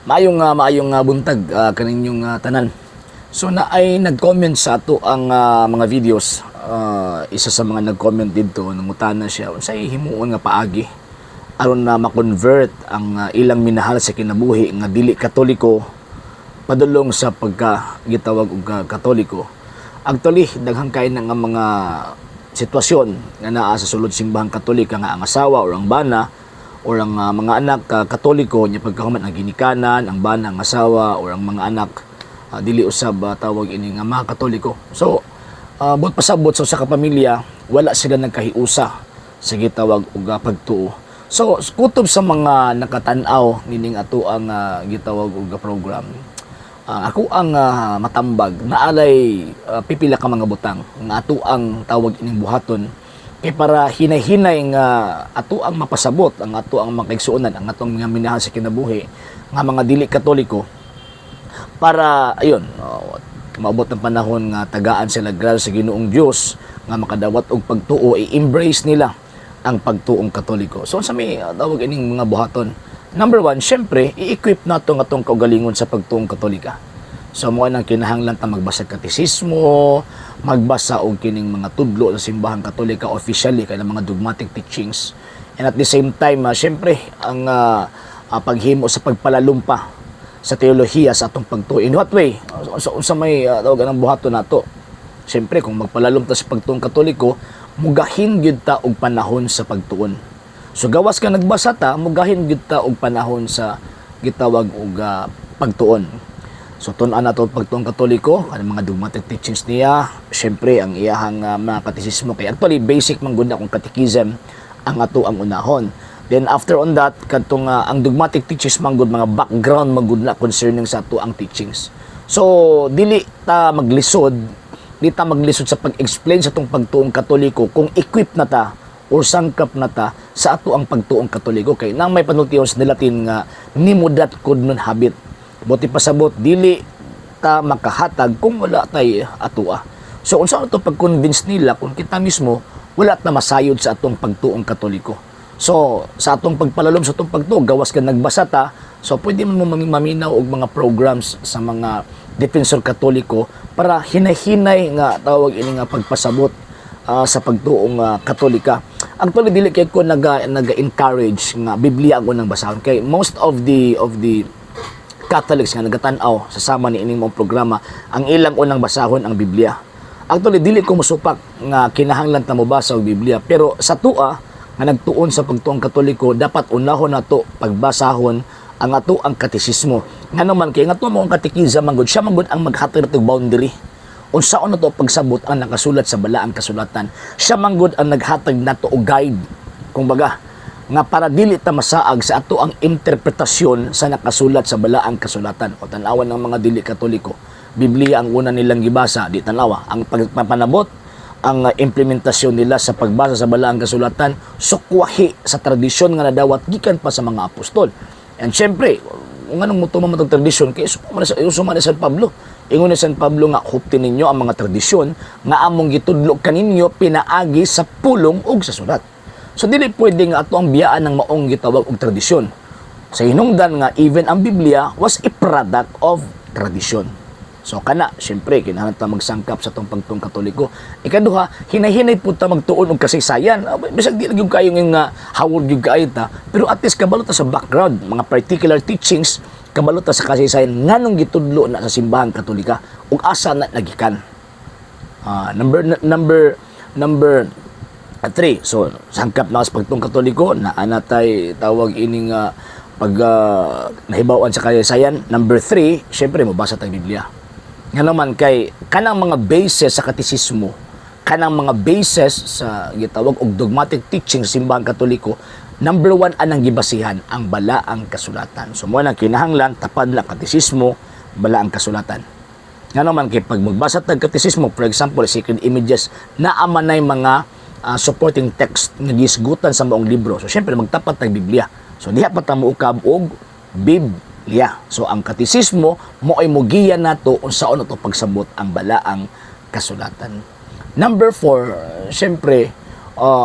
Maayong buntag kaninyong tanan. So na ay nag-comment sa ato ang mga videos. Isa sa mga nag-comment dito nangutana siya unsay himuon nga paagi aron na ma-convert ang ilang minahal sa kinabuhi nga dili katoliko padulong sa pagka gitawag og katoliko. Actually daghang kay nga mga sitwasyon nga naa sa sulod simbahang katolika nga ang asawa o ang bana o ang mga anak katoliko nya pagkahuman ang ginikanan, ang bana, ang asawa o ang mga anak dili usab tawag ini nga mga katoliko. So buot pasabot sa usa ka pamilya wala sila nagkahiusa sa gitawag og pagtuo. So kutob sa mga nakatan-aw nining ato ang gitawag og program, ako ang matambag naalay pipila ka mga butang nga ato ang tawag ining buhaton kay para hinay-hinay nga ato ang mapasabot, ang ato ang makaigsuonan, ang atong mga minahal sa kinabuhi nga mga dili katoliko para ayun maabot ng panahon nga tagaan sila gral sa Ginoong Dios nga makadawat og pagtuo, i-embrace nila ang pagtuong katoliko. So sa may tawag ining mga buhaton, number one, syempre i-equip nato nga atong kaugalingon sa pagtuong katolika. So mo nang kinahanglan ta magbasa katisismo, magbasa og kining mga tudlo sa simbahang katolika officially kay mga dogmatic teachings. And at the same time, syempre ang paghimo sa pagpalalumpa sa teolohiya sa atong pagtuo. In what way? Sa may tawag ang buhaton nato. Syempre kung magpalalum ta sa pagtuong katoliko, mugahin gyud ta og panahon sa pagtuon. So gawas ka nagbasa ta, mugahin gyud ta og panahon sa gitawag og pagtuon. So tun-an nato pagtuong katoliko, ang mga dogmatic teachings niya, syempre ang iyahang mga katisismo kay actually basic man gud na kung catechism ang ato ang unahon. Then after on that, kadtong ang dogmatic teachings man gud mga background man gud na concerning sa ato ang teachings. So dili ta maglisod sa pag-explain sa tong pagtuong katoliko kung equip na ta or sangkap na ta sa ato ang pagtuong katoliko kay nang may panultiyon sa Latin nga nimudat kud non habit. Buti pasabot dili ta makahatag kung wala tay atua. So unsa ato pag-convince nila kung kita mismo wala ta masayod sa atong pagtuong katoliko. So sa atong pagpalalom sa atong pagtuo gawas ka nagbasa ta, so pwede mo maminaw og mga programs sa mga defensor katoliko para hinay-hinay nga tawag ini nga pagpasabot sa pagtuong katolika. Actually dili kay ko naga-encourage nga Biblia ang unang basahon kay most of the Catholics nga nagatan-aw sa sama ni ining mga programa ang ilang unang basahon ang Biblia. Actually dili ko mosupak nga kinahanglan ta mobasa og Biblia, pero sa tua nga nagtuon sa pagtuong katoliko dapat unahon nato pagbasahon ang ato ang katisismo. Ngano man kay ngato mo ang katekism manggod siya manggod ang maghatag og boundary. Unsaon nato pagsabot ang nakasulat sa balaang kasulatan. Siya manggod ang naghatag nato og guide. Kung baga nga para dili ta masaag sa ato ang interpretasyon sa nakasulat sa balaang kasulatan. O tanawan ng mga dili katoliko, Biblia ang una nilang gibasa, di tanawa ang pagpanabot, ang implementasyon nila sa pagbasa sa balaang kasulatan sukwahi sa tradisyon nga nadawat gikan pa sa mga apostol. And syempre kung anong mutuman matong tradisyon kay usuman ni San Pablo, ingon ni San Pablo nga huptin ninyo ang mga tradisyon nga among gitudlo kaninyo pinaagi sa pulong ug sa sulat. So dili pwede nga ato ang biyaan ng maong gitawag og tradisyon. Sa hinungdan nga even ang Biblia was a product of tradition. So kana syempre kinahanglan ta magsangkap sa tong pagtuong katoliko. Ikaduha, hinay-hinay pud ta magtuon og kasaysayan. Bisag di gyud kayo nga hawod gyud kayo ta, pero at least kabalo ta sa background, mga particular teachings, kabalo ta sa kasaysayan nganong gitudlo na sa simbahang katolika ug asa na nagikan. Number 3, so sangkap na sa pagtuong katoliko na anatay tawag ining pag nahibawan sa kasaysayan. Number 3, syempre mabasa tayong Biblia. Nga naman kay kanang mga basis sa katisismo, kanang mga basis sa gitawag og dogmatic teaching sa simbahang katoliko, number 1 anang gibasihan ang balaang kasulatan. So mo nang kinahanglan tapad lang katisismo, balaang kasulatan. Nga naman kay pag magbasa tag katisismo, for example, sacred images, naamanay mga supporting text nga gisgutan sa maong libro. So syempre magtapat tag Biblia. So diha pa ta moukab og Biblia. So ang katisismo mo ay mugiya nato unsaon nato pagsabot ang balaang kasulatan. Number 4, syempre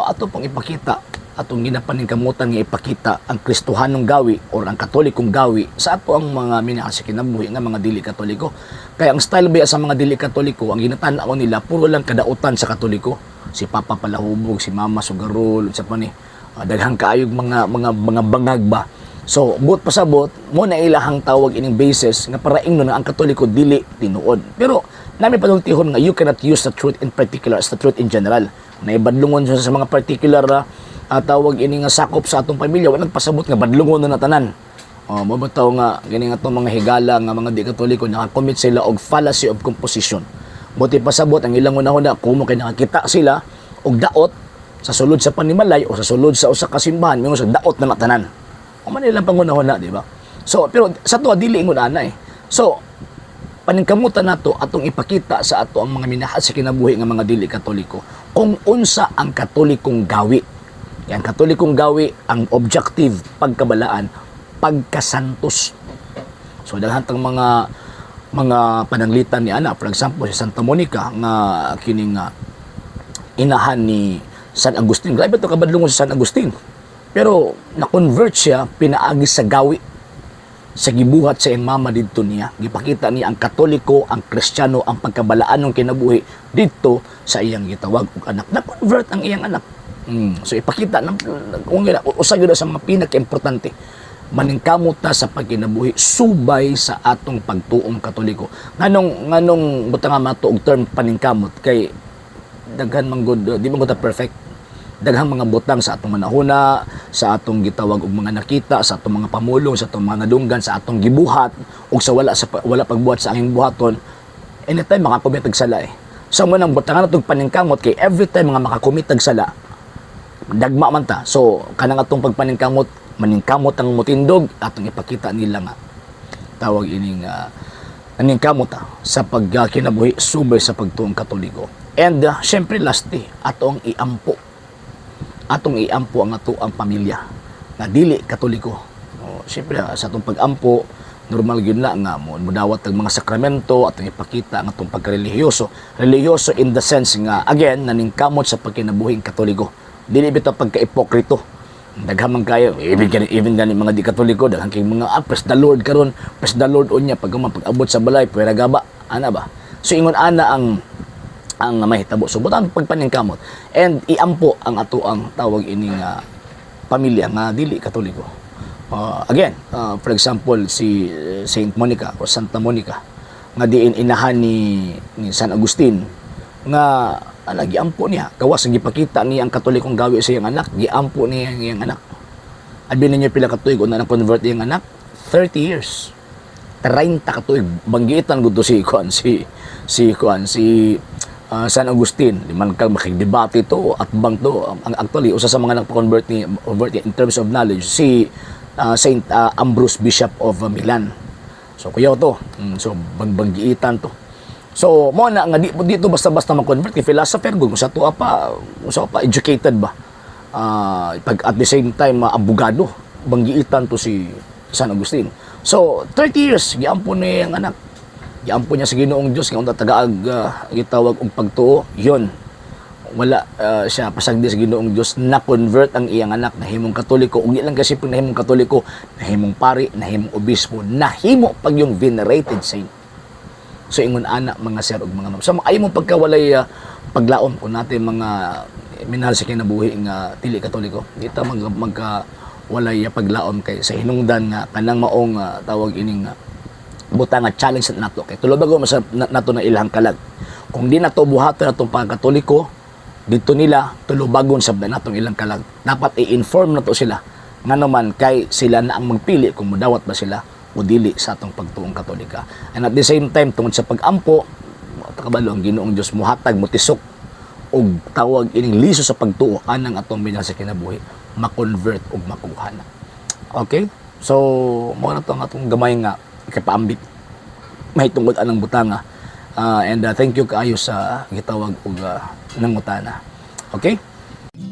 ato pang ipakita atong ginapaningkamutan nga ipakita ang Kristohanong gawi or ang Katolikong gawi sa ato ang mga minahal sa kinabuhi nga mga dili Katoliko. Kaya ang style ba sa mga dili Katoliko, ang ginatanaw nila puro lang kadautan sa Katoliko. Si Papa Palahubog, si Mama Sugarol, sa pa ni daghang kaayog mga bangag ba. So, buot pasabot, mo na ilahang tawag ining basis nga para ingno na ang Katoliko dili tinuod. Pero namin panultihon nga you cannot use the truth in particular as the truth in general. Naibadlungon sa mga particular tawag ini nga sakop sa atong pamilya, walang pasabot nga badlungon na tanan. Mabutaw nga gini nga itong mga higala nga mga di Katoliko nakakommit sila og fallacy of composition. Buti pasabot ang ilang una-una kung mo kay nakakita sila og daot sa sulod sa panimalay o sa sulod sa usa ka simbahan mingon sa daot na tanan. O man nilang pangunahuna, di ba? So, pero sa to, dili ingon ana eh. So, paningkamutan nato atong ipakita sa ato ang mga minahal sa kinabuhi nga mga dili Katoliko kung unsa ang Katolikong gawi. Yang Katolikong gawi, ang objective, pagkabalaan, pagkasantos. So, daghang mga pananglitan ni ana, for example, si Santa Monica nga kining inahan ni San Agustin. Grabe ito kabadlungon si San Agustin. Pero na-convert siya pinaagi sa gawi sa gibuhat sa iyang mama didto niya. Gipakita niya ang Katoliko, ang Kristiyano, ang pagkabalaan ng kinabuhi didto sa iyang gitawag og anak. Na-convert ang iyang anak. So ipakita kung usa gyud sa mga pinaka-importante maningkamot ta sa pagkinabuhi subay sa atong pagtuong Katoliko. Nganong butang nga mato og term paningkamot kay daghan man gud di man gud ta perfect. Daghang mga butang sa atong manahuna, sa atong gitawag og mga nakita, sa atong mga pamulong, sa atong mga nadunggan, sa atong gibuhat ug sa wala pagbuhat sa aming buhaton. Anytime makakumitag sala eh. So mo nang butangan natong paningkamot kay every time mga makakumitag sala dagma man ta. So kanang atong pagpaningkamot, maningkamot ang mutindog atong ipakita nila nga tawag ining naningkamot sa pagkinabuhi subay sa pagtuong Katoliko. And syempre lastly, atong iampo ang ato ang pamilya na dili Katoliko. Siyempre sa atong pag-ampo normal gyud na nga mo mudawat ang mga sakramento atong ipakita ang atong pagkarelihiyoso. Relihiyoso in the sense nga again naningkamot sa pagkinabuhing Katoliko. Dili bitaw pagka-ipokrito. Daghan man kayo even gani mga di Katoliko daghan kay mga praise the Lord karon, praise the Lord unya pag-abot sa balay pwera gaba ana ba. So ingon ana ang mahitabo. So, butang pagpaningkamot. And iampo ang ato ang tawag ining pamilya nga dili Katoliko. Again, for example, si Saint Monica o Santa Monica nga diin inahan ni San Agustin nga giampo niya. Gawas ang gipakita niya ang Katolikong gawi sa iyang anak. Giampo niya ang iyang anak. Abi ninyo pila ka tuig una na-convert iyang anak? 30 years. 30 ka tuig. Banggitan gud to si San Agustin, liman kang makigdebate to at bang to. Actually, usa sa mga nagpa-convert ni in terms of knowledge, si Saint Ambrose, Bishop of Milan. So, kuyaw to. So, banggiitan to. So, mo na nga dito basta-basta mag-convert kay philosopher gud sa to pa educated ba. Pag at the same time abogado, banggiitan to si San Agustin. So, 30 years giampo ni ang anak. Giampo niya sa Ginoong Dios nga unta tagaag gitawag og pagtuo. Yon. Wala siya pasagdi sa Ginoong Dios na convert ang iyang anak nahimong Katoliko. Ug lang kasi pag nahimong Katoliko, nahimong pari, nahimong obispo, nahimo pag yung venerated saint. So ingon ana mga sir ug mga ma'am. So ay mo pagkawalay paglaom ko natin mga minahal sa kinabuhi nga dili Katoliko. Dito magka walay paglaom kay sa hinungdan nga kanang maong tawag ining butang nga challenge nato kay tulobago nato na ilang kalag. Kung di nato buhaton natong pagkatoliko dito nila tulobagon sabda natong ilang kalag. Dapat i-inform nato sila nga naman kay sila na ang magpili kung mudawat ba sila o dili sa atong pagtuong Katolika. And at the same time tungod sa pag-ampo kabalo ang Ginoong Dios muhatag motisok og tawag ining liso sa pagtuo anang atong minahal sa kinabuhi ma-convert og makuha na. Okay? So mo na to ang atong gamay nga kapaambit may tungod anang butanga and thank you kaayo sa gitawag og nangutana. Okay?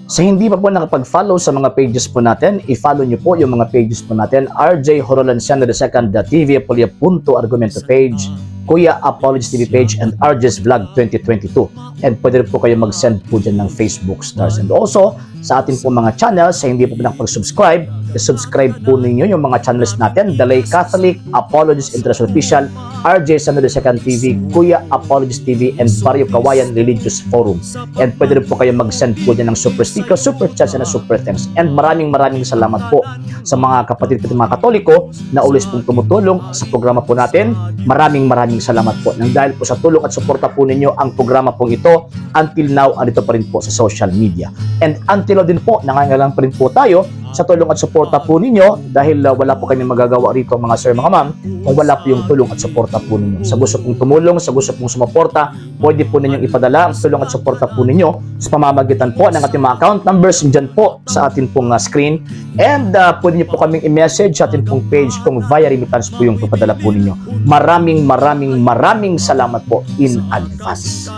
Sa hindi pa po nakapag-follow sa mga pages po natin, i-follow nyo po yung mga pages po natin, RJ Horolanciano II TV Apolia Punto Argumento page, Kuya Apologies TV page, and RJ's Vlog 2022. And pwede rin po kayo mag-send po dyan ng Facebook stars. And also, sa atin po mga channels, sa hindi po nakapag-subscribe, subscribe po ninyo yung mga channels natin, The Lay Catholic, Apologies International Official, RJ Sanado II TV, Kuya Apologies TV, and Barrio Kawayan Religious Forum. And pwede rin po kayo mag-send po dyan ng super sticker, super chats, and super thanks. And maraming salamat po sa mga kapatid at mga Katoliko na always pong tumutulong sa programa po natin. Maraming salamat po. Nang dahil po sa tulong at suporta po ninyo, ang programa pong ito, until now, andito pa rin po sa social media. And until now din po, nangangailangan pa rin po tayo sa tulong at suporta po ninyo dahil wala po kami magagawa rito mga sir, mga ma'am, kung wala po yung tulong at suporta po ninyo. Sa gusto pong tumulong, sa gusto pong sumuporta, pwede po ninyong ipadala ang tulong at suporta po ninyo sa pamamagitan po ng ating mga account numbers dyan po sa ating pong screen. And pwede nyo po kaming i-message sa ating pong page kung via remittance po yung papadala po ninyo. Maraming salamat po in advance.